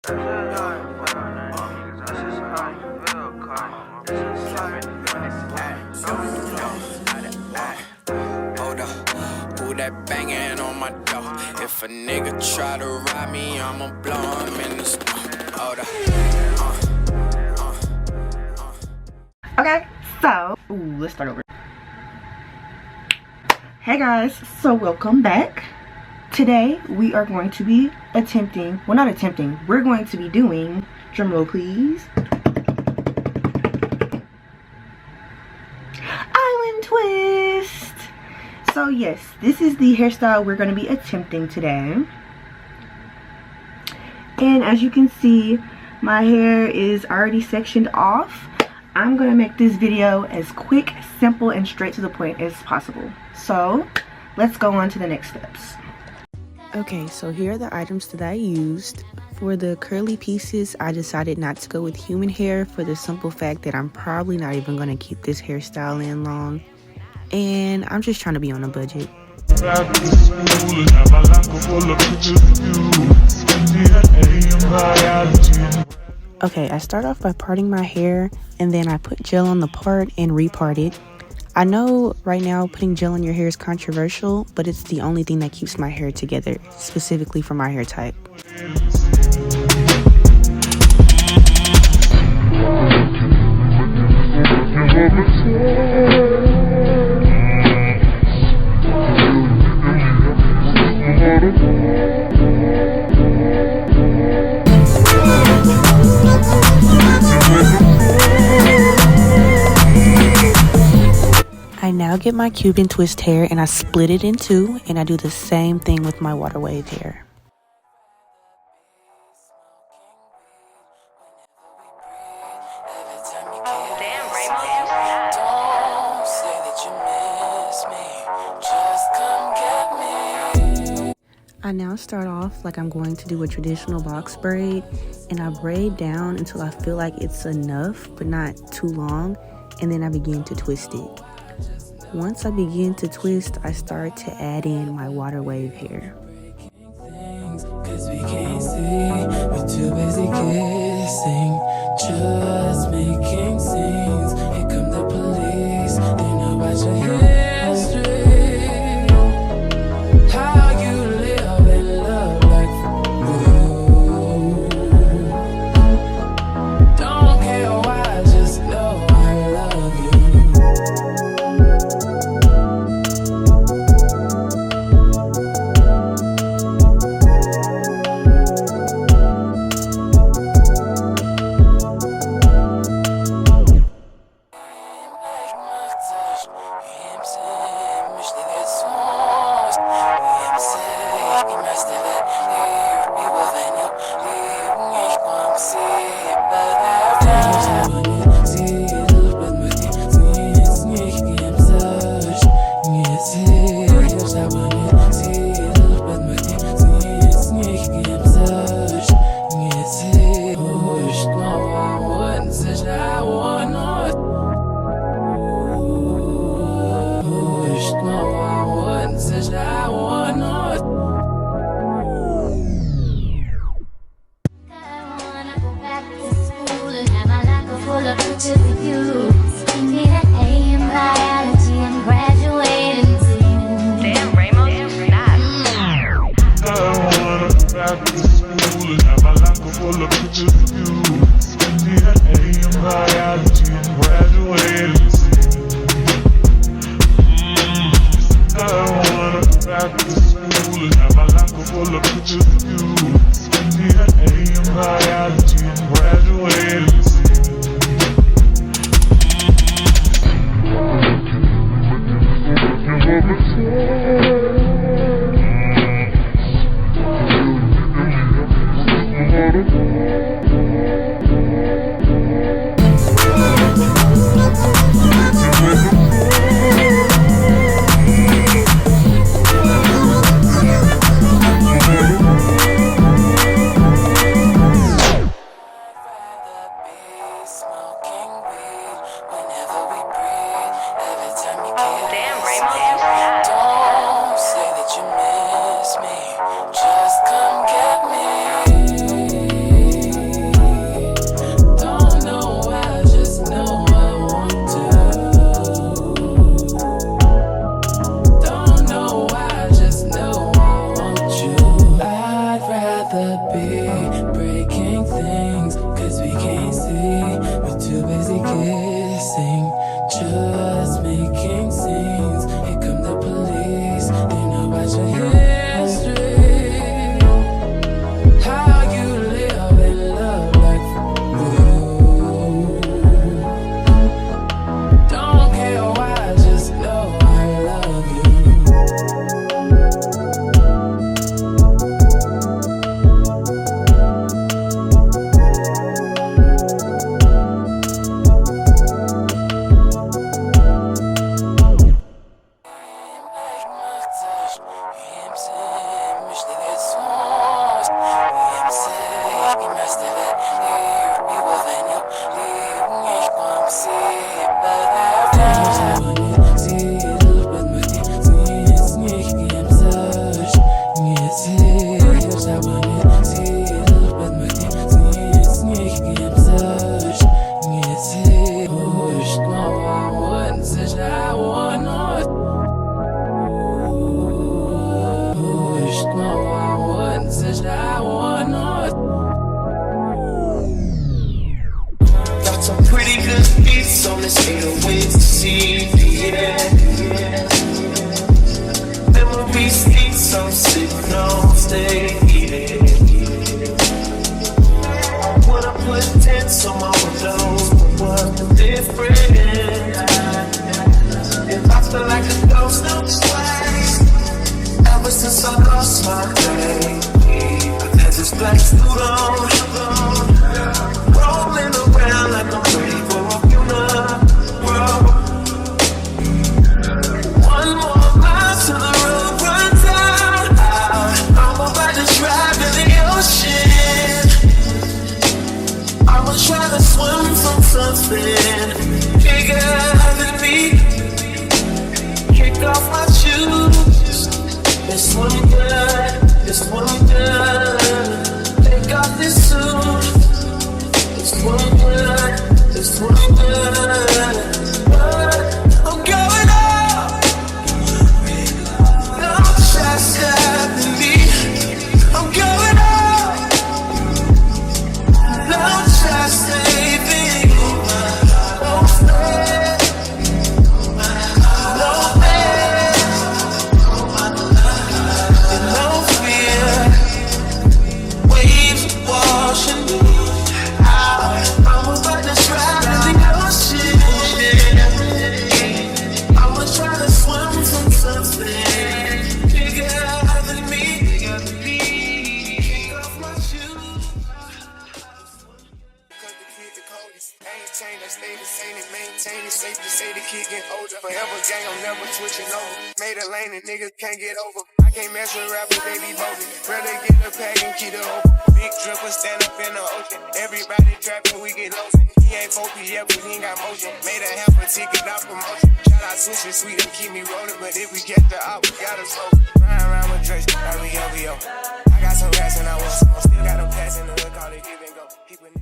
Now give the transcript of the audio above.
That banging on my door. If a nigga try to rob me, I'ma blow him in the store. Okay, so let's start over. Hey guys, so welcome back. Today we are going to be attempting, well, not attempting, we're going to be doing, drumroll please, island twist. So yes, this is the hairstyle we're going to be attempting today. And as you can see, my hair is already sectioned off. I'm going to make this video as quick, simple, and straight to the point as possible. So let's go on to the next steps. Okay, so here are the items that I used. For the curly pieces, I decided not to go with human hair for the simple fact that I'm probably not even going to keep this hairstyle in long. And I'm just trying to be on a budget. Okay, I start off by parting my hair, and then I put gel on the part and repart it. I know right now putting gel in your hair is controversial, but it's the only thing that keeps my hair together, specifically for my hair type. I now get my Cuban twist hair and I split it in two, and I do the same thing with my water wave hair. I now start off like I'm going to do a traditional box braid, and I braid down until I feel like it's enough but not too long, and then I begin to twist it. Once I begin to twist, I start to add in my water wave hair. Just making scenes. Here come the police. They know about your history. How you live and love like fool. Don't care why, just know I love you. Just come get me. breaking things, cause we can't see. We're too busy kissing, just making scenes. Here come the police, they know about your history. How you live and love like fool. Don't care why, just know I love you. Got some pretty good beats on this 808 to see, yeah. Memories steep, some sitting on stay. When I put tents on my windows, what's the difference? If I feel like a ghost, no twice. Ever since I lost my baby, I've had this black suit on, rolling around like I'm ready for a funeral. One more mile to the road runs out. I'm about to drive in the ocean. I'ma try to swim from something bigger than me. Kick off my shoes. It's one good, it's one good. Take off this suit. It's one good, it's one good. I'm going up. No try stopping me. I'm going up. No try saving. No fear. No fear. No fear. Waves washing me out. I'm about to drown in the ocean. I'ma try to swim from something bigger than me. Kick off my shoes. Cause the kid the coldest. Ain't changed, I stay the same and maintain it. Safe to say the kid get older. Forever gang, I'm never switching over. Made a lane and niggas can't get over. I can't mess with rappers, they be bogus. Rather get the pack and keep it open. Big dripper stand up in the ocean. Everybody trapping, we get lost. He ain't 4PF, but he ain't got motion. Made a half a ticket, not promotion. Shout out Sushi Sweet and keep me rolling. But if we get the op, we gotta slow. Ride around with Dredge, like we LVO. I got some rats and I want some. Still got them pass in the hood, call it give and go. Keep it